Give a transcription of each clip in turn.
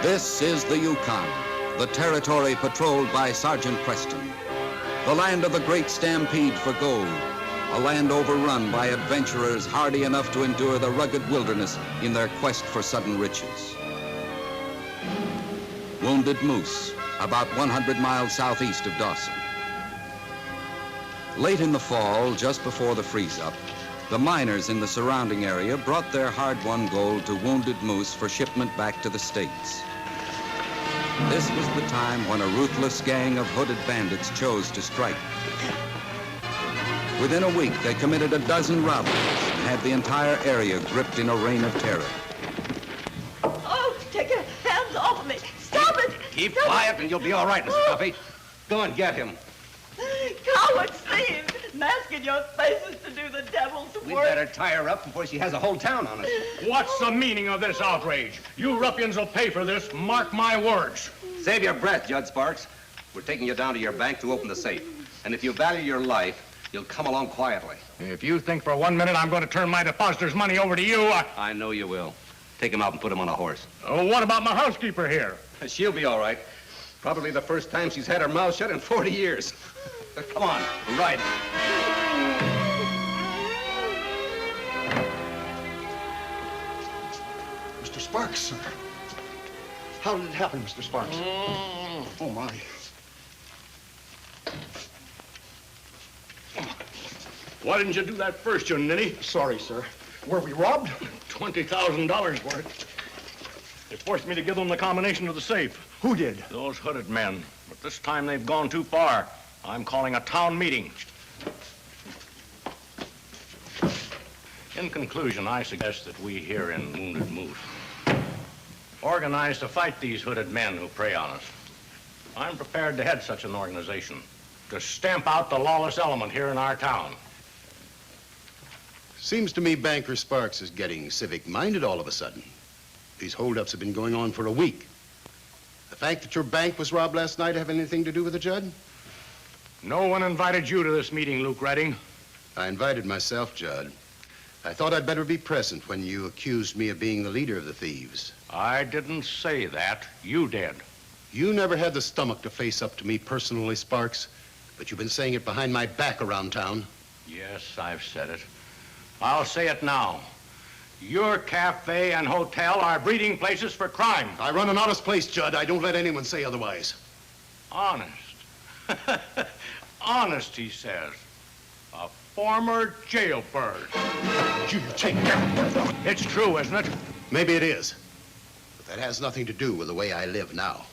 This is the Yukon, the territory patrolled by Sergeant Preston. The land of the great stampede for gold, a land overrun by adventurers hardy enough to endure the rugged wilderness in their quest for sudden riches. Wounded Moose, about 100 miles southeast of Dawson. Late in the fall, just before the freeze-up, the miners in the surrounding area brought their hard-won gold to Wounded Moose for shipment back to the States. This was the time when a ruthless gang of hooded bandits chose to strike. Within a week, they committed a dozen robberies and had the entire area gripped in a reign of terror. Oh, take your hands off of me. Stop it! Keep quiet and you'll be all right, Mr. Duffy. Go and get him. Coward thieves, masking your faces to do the devil's work. We better tie her up before she has a whole town on us. What's the meaning of this outrage? You ruffians will pay for this, mark my words. Save your breath, Judge Sparks. We're taking you down to your bank to open the safe. And if you value your life, you'll come along quietly. If you think for 1 minute I'm going to turn my depositor's money over to you, I know you will. Take him out and put him on a horse. What about my housekeeper here? She'll be all right. Probably the first time she's had her mouth shut in 40 years. Come on, ride. Mr. Sparks, sir. How did it happen, Mr. Sparks? Oh, my. Why didn't you do that first, you ninny? Sorry, sir. Were we robbed? $20,000 worth. They forced me to give them the combination to the safe. Who did? Those hooded men. But this time they've gone too far. I'm calling a town meeting. In conclusion, I suggest that we here in Wounded Moose organize to fight these hooded men who prey on us. I'm prepared to head such an organization, to stamp out the lawless element here in our town. Seems to me Banker Sparks is getting civic-minded all of a sudden. These holdups have been going on for a week. The fact that your bank was robbed last night have anything to do with it, Judd? No one invited you to this meeting, Luke Redding. I invited myself, Judd. I thought I'd better be present when you accused me of being the leader of the thieves. I didn't say that. You did. You never had the stomach to face up to me personally, Sparks, but you've been saying it behind my back around town. Yes, I've said it. I'll say it now. Your cafe and hotel are breeding places for crime. I run an honest place, Judd. I don't let anyone say otherwise. Honest. Honest, he says. A former jailbird. You take It's true, isn't it? Maybe it is. But that has nothing to do with the way I live now.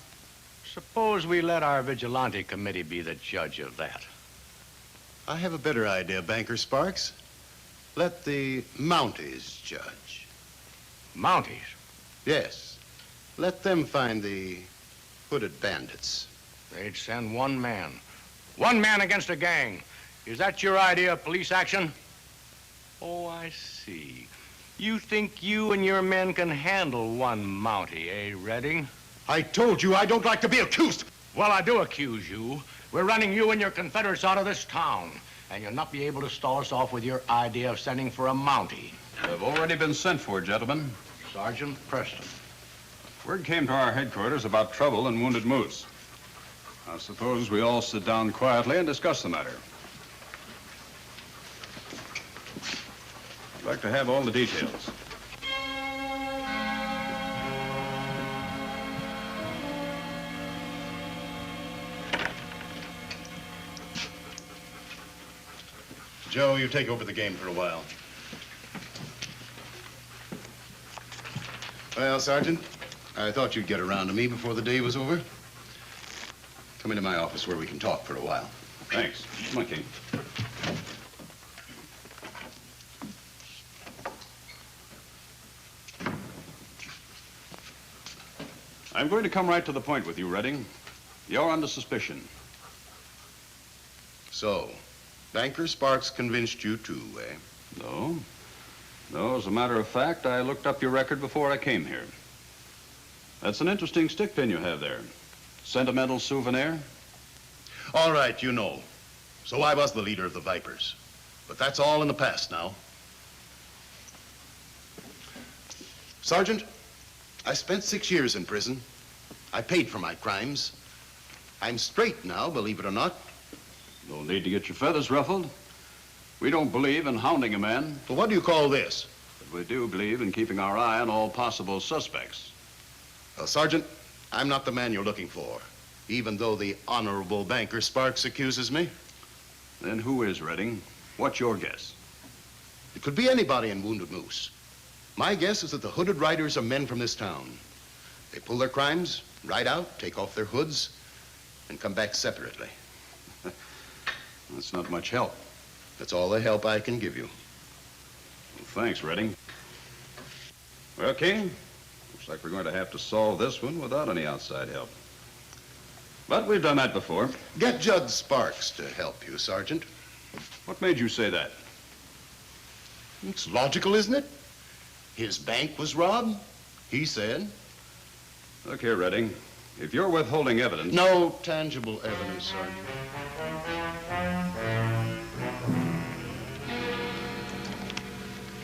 Suppose we let our vigilante committee be the judge of that. I have a better idea, Banker Sparks. Let the Mounties judge. Mounties? Yes. Let them find the hooded bandits. They'd send one man. One man against a gang. Is that your idea of police action? Oh, I see. You think you and your men can handle one Mountie, eh, Redding? I told you I don't like to be accused. Well, I do accuse you. We're running you and your Confederates out of this town. And you'll not be able to stall us off with your idea of sending for a Mountie. They've already been sent for, gentlemen. Sergeant Preston. Word came to our headquarters about trouble in Wounded Moose. I suppose we all sit down quietly and discuss the matter. I'd like to have all the details. Joe, you take over the game for a while. Well, Sergeant, I thought you'd get around to me before the day was over. Come into my office where we can talk for a while. Thanks. Come on, King. I'm going to come right to the point with you, Redding. You're under suspicion. So, Banker Sparks convinced you too, eh? No. No, as a matter of fact, I looked up your record before I came here. That's an interesting stick pin you have there. Sentimental souvenir? All right, you know. So I was the leader of the Vipers. But that's all in the past now. Sergeant, I spent 6 years in prison, I paid for my crimes. I'm straight now, believe it or not. No need to get your feathers ruffled. We don't believe in hounding a man, Well, what do you call this? but we do believe in keeping our eye on all possible suspects. Well, Sergeant, I'm not the man you're looking for, even though the honorable banker Sparks accuses me. Then who is, Redding? What's your guess? It could be anybody in Wounded Moose. My guess is that the hooded riders are men from this town. They pull their crimes, ride out, take off their hoods, and come back separately. That's not much help. That's all the help I can give you. Well, thanks, Redding. Well, King, looks like we're going to have to solve this one without any outside help. But we've done that before. Get Judge Sparks to help you, Sergeant. What made you say that? It's logical, isn't it? His bank was robbed, he said. Look here, Redding. If you're withholding evidence... No tangible evidence, Sergeant.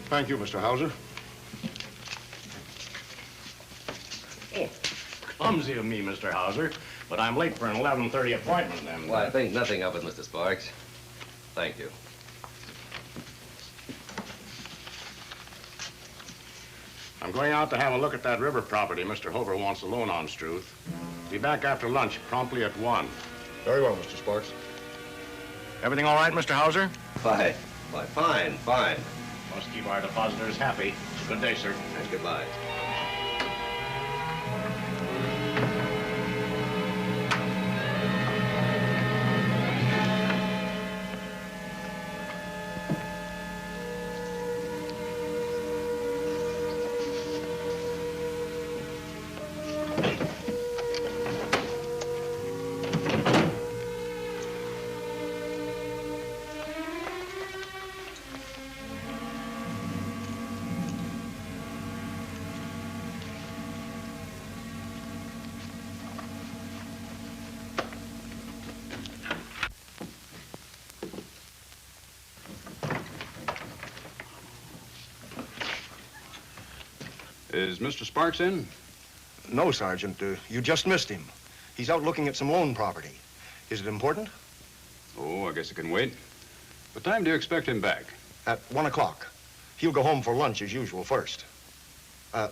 Thank you, Mr. Hauser. Oh, clumsy of me, Mr. Hauser, but I'm late for an 11:30 appointment, and... Well, I think nothing of it, Mr. Sparks. Thank you. I'm going out to have a look at that river property Mr. Hover wants a loan on, Struth. Be back after lunch, promptly at 1. Very well, Mr. Sparks. Everything all right, Mr. Hauser? Fine. Why, fine, fine. Must keep our depositors happy. Good day, sir. And goodbye. Is Mr. Sparks in? No, Sergeant. You just missed him. He's out looking at some loan property. Is it important? Oh, I guess it can wait. What time do you expect him back? At 1 o'clock. He'll go home for lunch as usual first.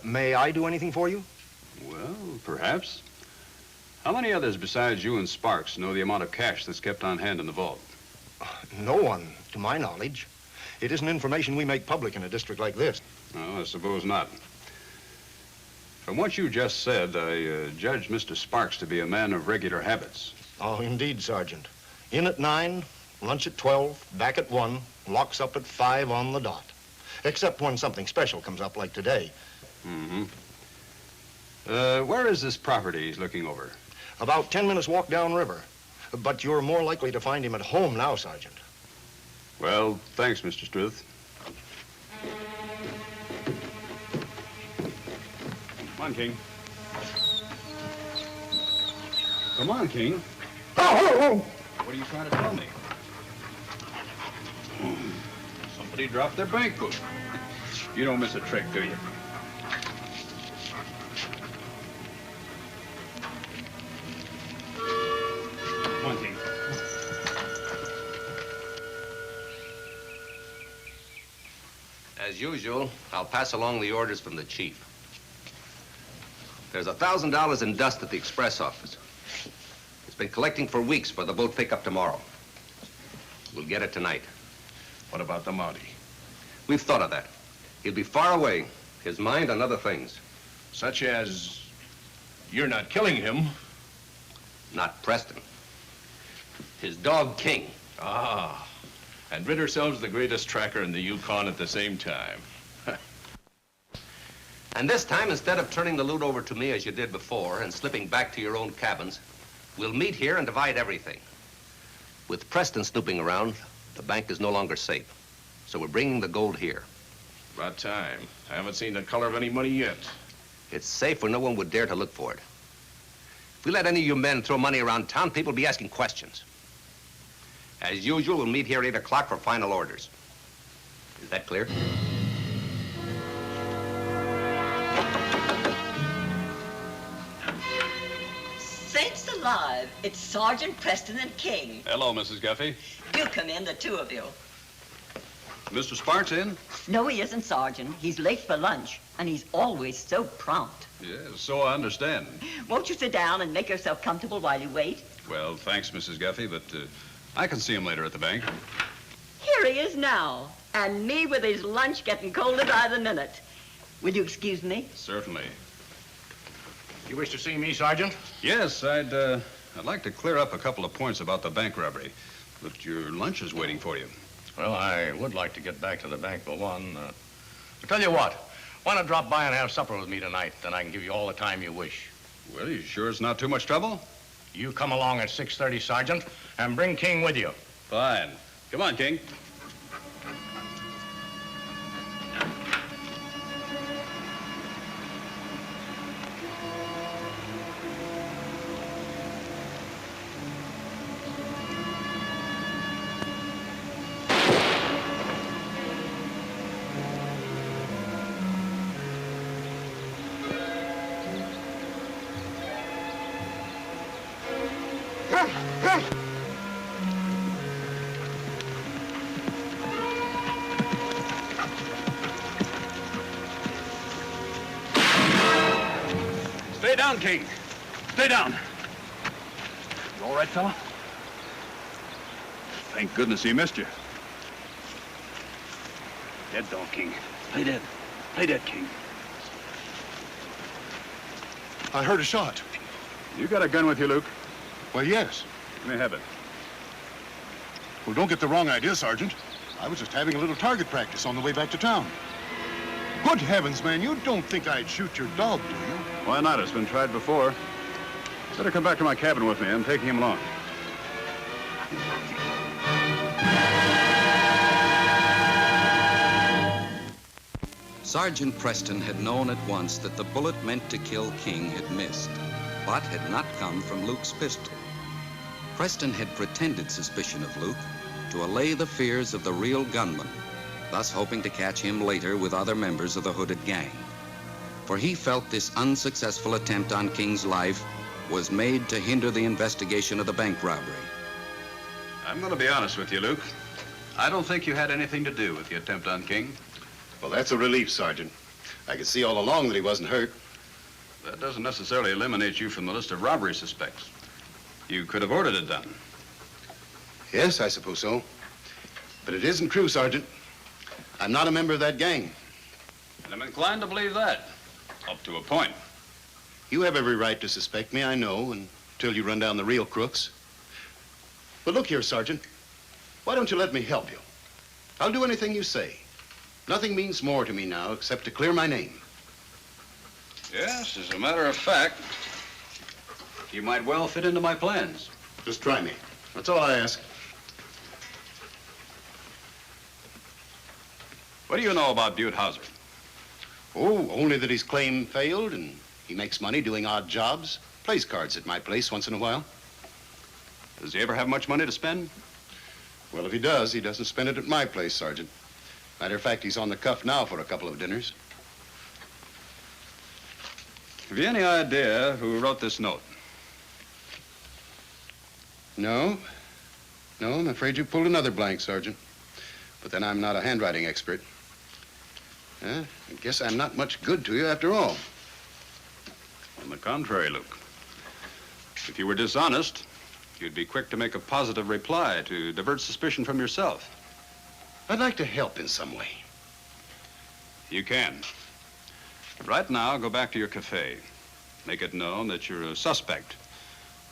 May I do anything for you? Well, perhaps. How many others besides you and Sparks know the amount of cash that's kept on hand in the vault? No one, to my knowledge. It isn't information we make public in a district like this. No, I suppose not. From what you just said, I judge Mr. Sparks to be a man of regular habits. Oh, indeed, Sergeant. In at 9, lunch at 12, back at 1, locks up at 5 on the dot. Except when something special comes up like today. Mm-hmm. Where is this property he's looking over? About 10 minutes walk downriver. But you're more likely to find him at home now, Sergeant. Well, thanks, Mr. Struth. Come on, King. Come on, King. Oh! What are you trying to tell me? Somebody dropped their bank book. You don't miss a trick, do you? Come on, King. As usual, I'll pass along the orders from the chief. There's $1,000 in dust at the express office. It's been collecting for weeks for the boat pickup tomorrow. We'll get it tonight. What about the Mountie? We've thought of that. He'll be far away, his mind on other things. Such as you're not killing him. Not Preston. His dog, King. Ah, and rid ourselves of the greatest tracker in the Yukon at the same time. And this time, instead of turning the loot over to me as you did before and slipping back to your own cabins, we'll meet here and divide everything. With Preston snooping around, the bank is no longer safe. So we're bringing the gold here. About time. I haven't seen the color of any money yet. It's safe where no one would dare to look for it. If we let any of you men throw money around town, people will be asking questions. As usual, we'll meet here at 8 o'clock for final orders. Is that clear? alive. It's Sergeant Preston and King. Hello, Mrs. Guffey. You come in, the two of you. Mr. Sparks in? No, he isn't, Sergeant. He's late for lunch, and he's always so prompt. Yes, so I understand. Won't you sit down and make yourself comfortable while you wait? Well, thanks, Mrs. Guffey, but I can see him later at the bank. Here he is now, and me with his lunch getting colder by the minute. Will you excuse me? Certainly. You wish to see me, Sergeant? Yes, I'd like to clear up a couple of points about the bank robbery. But your lunch is waiting for you. Well, I would like to get back to the bank, but I'll tell you what. Why not drop by and have supper with me tonight? Then I can give you all the time you wish. Well, you sure it's not too much trouble? You come along at 6:30, Sergeant, and bring King with you. Fine. Come on, King. Stay down, King. Stay down. You all right, fella? Thank goodness he missed you. Dead, don't, King. Play dead. Play dead, King. I heard a shot. You got a gun with you, Luke? Well, yes. Let me have it. Well, don't get the wrong idea, Sergeant. I was just having a little target practice on the way back to town. Good heavens, man, you don't think I'd shoot your dog, do you? Why not? It's been tried before. Better come back to my cabin with me. I'm taking him along. Sergeant Preston had known at once that the bullet meant to kill King had missed, but had not come from Luke's pistol. Preston had pretended suspicion of Luke to allay the fears of the real gunman, thus hoping to catch him later with other members of the hooded gang. For he felt this unsuccessful attempt on King's life was made to hinder the investigation of the bank robbery. I'm going to be honest with you, Luke. I don't think you had anything to do with the attempt on King. Well, that's a relief, Sergeant. I could see all along that he wasn't hurt. That doesn't necessarily eliminate you from the list of robbery suspects. You could have ordered it done. Yes, I suppose so. But it isn't true, Sergeant. I'm not a member of that gang. And I'm inclined to believe that. Up to a point. You have every right to suspect me, I know, until you run down the real crooks. But look here, Sergeant. Why don't you let me help you? I'll do anything you say. Nothing means more to me now except to clear my name. Yes, as a matter of fact, you might well fit into my plans. Just try me. That's all I ask. What do you know about Butte Hauser? Oh, only that his claim failed and he makes money doing odd jobs. Plays cards at my place once in a while. Does he ever have much money to spend? Well, if he does, he doesn't spend it at my place, Sergeant. Matter of fact, he's on the cuff now for a couple of dinners. Have you any idea who wrote this note? No. No, I'm afraid you pulled another blank, Sergeant. But then I'm not a handwriting expert. I guess I'm not much good to you after all. On the contrary, Luke. If you were dishonest, you'd be quick to make a positive reply to divert suspicion from yourself. I'd like to help in some way. You can. Right now, go back to your cafe. Make it known that you're a suspect.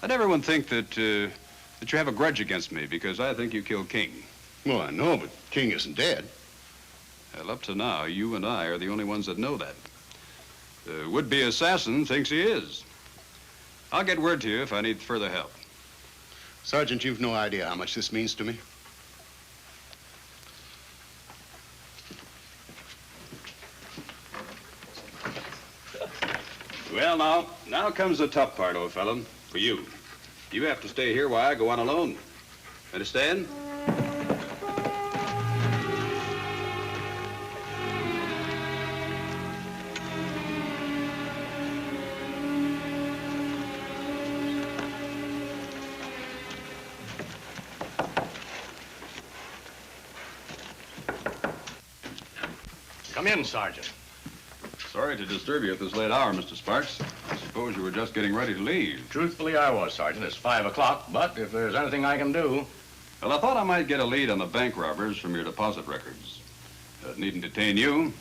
Let everyone think that you have a grudge against me because I think you killed King. Well, I know, but King isn't dead. Well, up to now, you and I are the only ones that know that. The would-be assassin thinks he is. I'll get word to you if I need further help. Sergeant, you've no idea how much this means to me. Well, now comes the tough part, old fellow, for you. You have to stay here while I go on alone. Understand? Come in, Sergeant. Sorry to disturb you at this late hour, Mr. Sparks. I suppose you were just getting ready to leave. Truthfully, I was, Sergeant. It's 5 o'clock, but if there's anything I can do... Well, I thought I might get a lead on the bank robbers from your deposit records. Needn't detain you.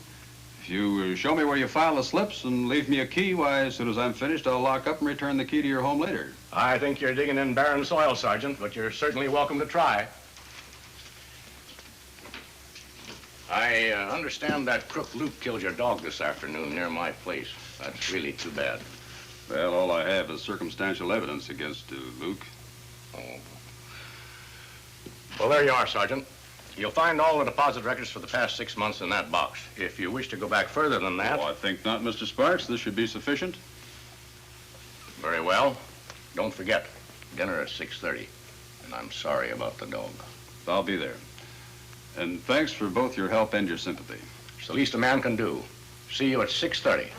If you show me where you file the slips and leave me a key, why, as soon as I'm finished, I'll lock up and return the key to your home later. I think you're digging in barren soil, Sergeant, but you're certainly welcome to try. I understand that crook Luke killed your dog this afternoon near my place. That's really too bad. Well, all I have is circumstantial evidence against Luke. Oh. Well, there you are, Sergeant. You'll find all the deposit records for the past 6 months in that box. If you wish to go back further than that... Oh, I think not, Mr. Sparks. This should be sufficient. Very well. Don't forget, dinner at 6:30. And I'm sorry about the dog. I'll be there. And thanks for both your help and your sympathy. It's the least a man can do. See you at 6:30.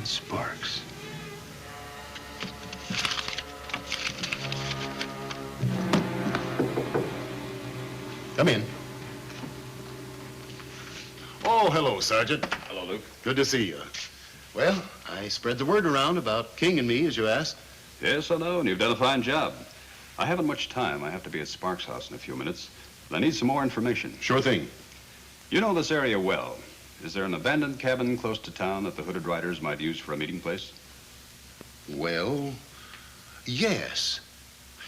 Sparks. Come in. Oh, hello, Sergeant. Hello, Luke. Good to see you. Well, I spread the word around about King and me, as you asked. Yes, I know, and you've done a fine job. I haven't much time. I have to be at Sparks' house in a few minutes. But I need some more information. Sure thing. You know this area well. Is there an abandoned cabin close to town that the Hooded Riders might use for a meeting place? Well, yes.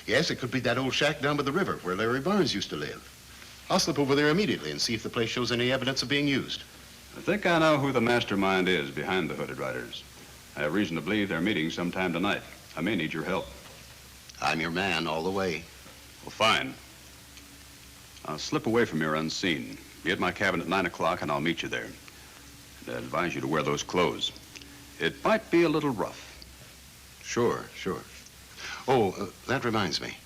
Yes, it could be that old shack down by the river where Larry Barnes used to live. I'll slip over there immediately and see if the place shows any evidence of being used. I think I know who the mastermind is behind the Hooded Riders. I have reason to believe they're meeting sometime tonight. I may need your help. I'm your man all the way. Well, fine. I'll slip away from here unseen. Be at my cabin at 9 o'clock, and I'll meet you there. And I advise you to wear those clothes. It might be a little rough. Sure. Oh, that reminds me.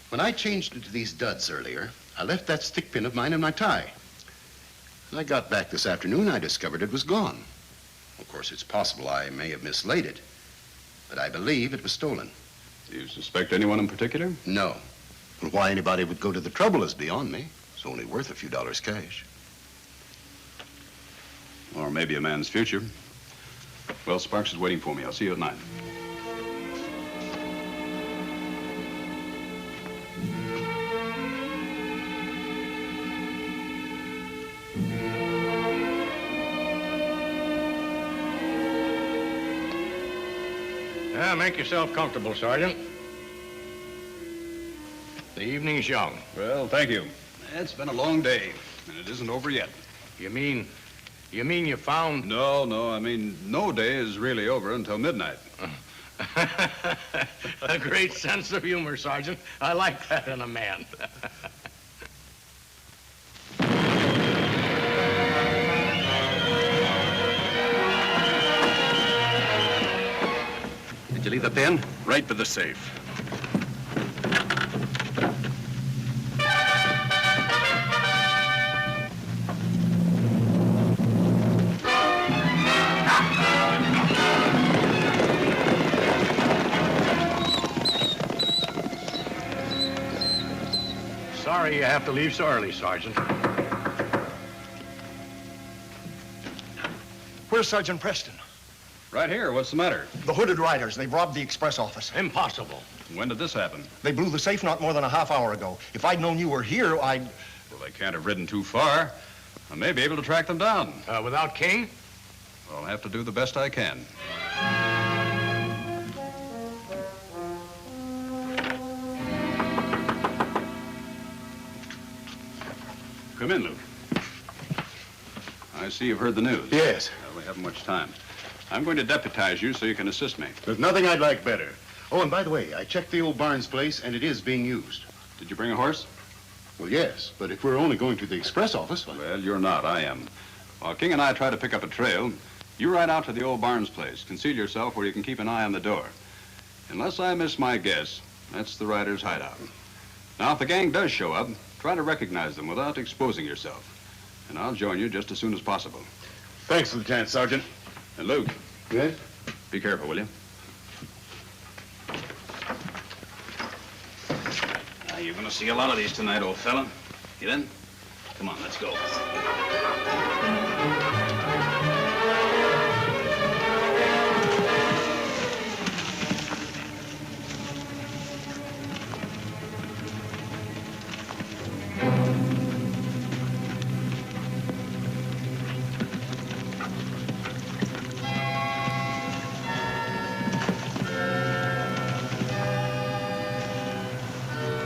When I changed into these duds earlier, I left that stick pin of mine in my tie. When I got back this afternoon, I discovered it was gone. Of course, it's possible I may have mislaid it, but I believe it was stolen. Do you suspect anyone in particular? No. And why anybody would go to the trouble is beyond me. It's only worth a few dollars cash. Or maybe a man's future. Well, Sparks is waiting for me. I'll see you at 9. Yeah, make yourself comfortable, Sergeant. The evening's young. Well, thank you. It's been a long day, and it isn't over yet. You mean you found... No, I mean, no day is really over until midnight. A great sense of humor, Sergeant. I like that in a man. Did you leave the pin? Right by the safe. Sorry you have to leave so early, Sergeant. Where's Sergeant Preston? Right here. What's the matter? The Hooded Riders. They've robbed the express office. Impossible. When did this happen? They blew the safe not more than a half hour ago. If I'd known you were here, I'd... Well, they can't have ridden too far. I may be able to track them down. Without King? I'll have to do the best I can. Come in, Luke. I see you've heard the news. Yes. We haven't much time. I'm going to deputize you so you can assist me. There's nothing I'd like better. Oh, and by the way, I checked the old Barnes place, and it is being used. Did you bring a horse? Well, yes, but if we're only going to the express office... Well, you're not. I am. While King and I try to pick up a trail, you ride out to the old Barnes place. Conceal yourself where you can keep an eye on the door. Unless I miss my guess, that's the rider's hideout. Now, if the gang does show up, try to recognize them without exposing yourself. And I'll join you just as soon as possible. Thanks, Lieutenant Sergeant. And Luke, Yes? be careful, will you? Now, you're going to see a lot of these tonight, old fella. Get in? Come on, let's go.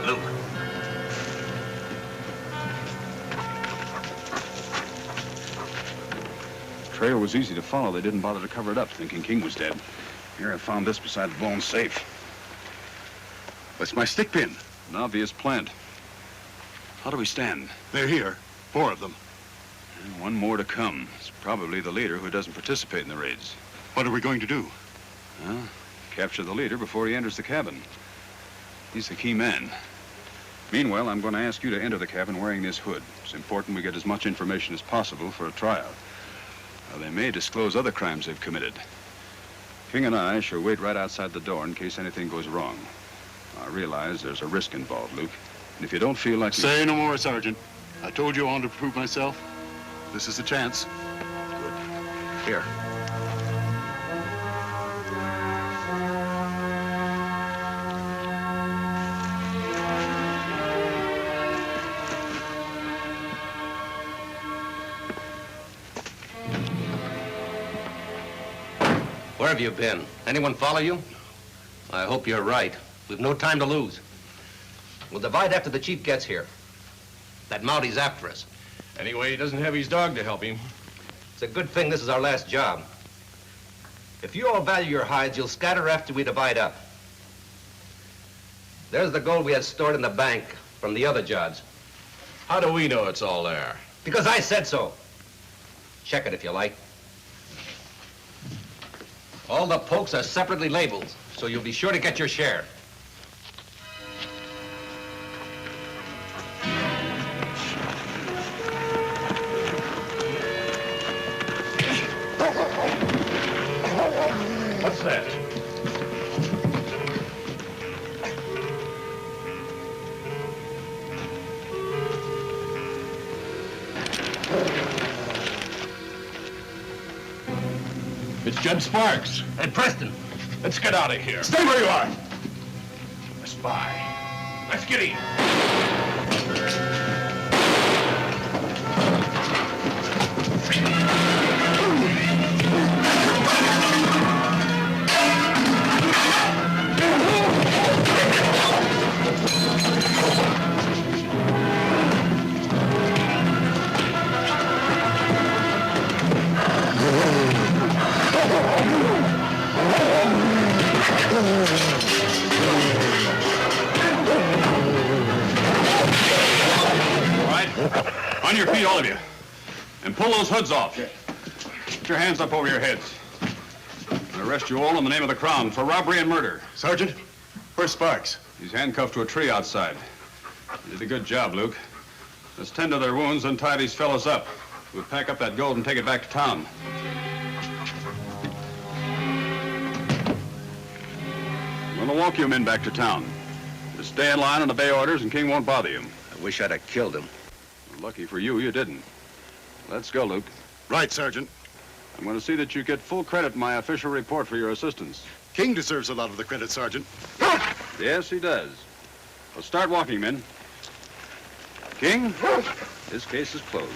Luke. Trail was easy to follow. They didn't bother to cover it up, thinking King was dead. Here I found this beside the blown safe. That's my stick pin. An obvious plant. How do we stand? They're here. 4 of them. And one more to come. It's probably the leader who doesn't participate in the raids. What are we going to do? Well, capture the leader before he enters the cabin. He's the key man. Meanwhile, I'm going to ask you to enter the cabin wearing this hood. It's important we get as much information as possible for a trial. Now, they may disclose other crimes they've committed. King and I shall wait right outside the door in case anything goes wrong. I realize there's a risk involved, Luke. And if you don't feel like... Say no more, Sergeant. I told you I wanted to prove myself. This is the chance. Good. Here. Where have you been? Anyone follow you? I hope you're right. We've no time to lose. We'll divide after the chief gets here. That Mounty's after us. Anyway, he doesn't have his dog to help him. It's a good thing this is our last job. If you all value your hides, you'll scatter after we divide up. There's the gold we had stored in the bank from the other jobs. How do we know it's all there? Because I said so. Check it if you like. All the pokes are separately labeled, so you'll be sure to get your share. What's that? It's Judge Sparks. And Preston. Let's get out of here. Stay where you are! A spy. Let's get in. On your feet, all of you. And pull those hoods off. Put your hands up over your heads. I'll arrest you all in the name of the Crown for robbery and murder. Sergeant, where's Sparks? He's handcuffed to a tree outside. You did a good job, Luke. Let's tend to their wounds and tie these fellows up. We'll pack up that gold and take it back to town. I'm going to walk you men back to town. Just stay in line and obey orders, and King won't bother you. I wish I'd have killed him. Lucky for you, you didn't. Let's go, Luke. Right, Sergeant. I'm going to see that you get full credit in my official report for your assistance. King deserves a lot of the credit, Sergeant. Yes, he does. Well, start walking, men. King, this case is closed.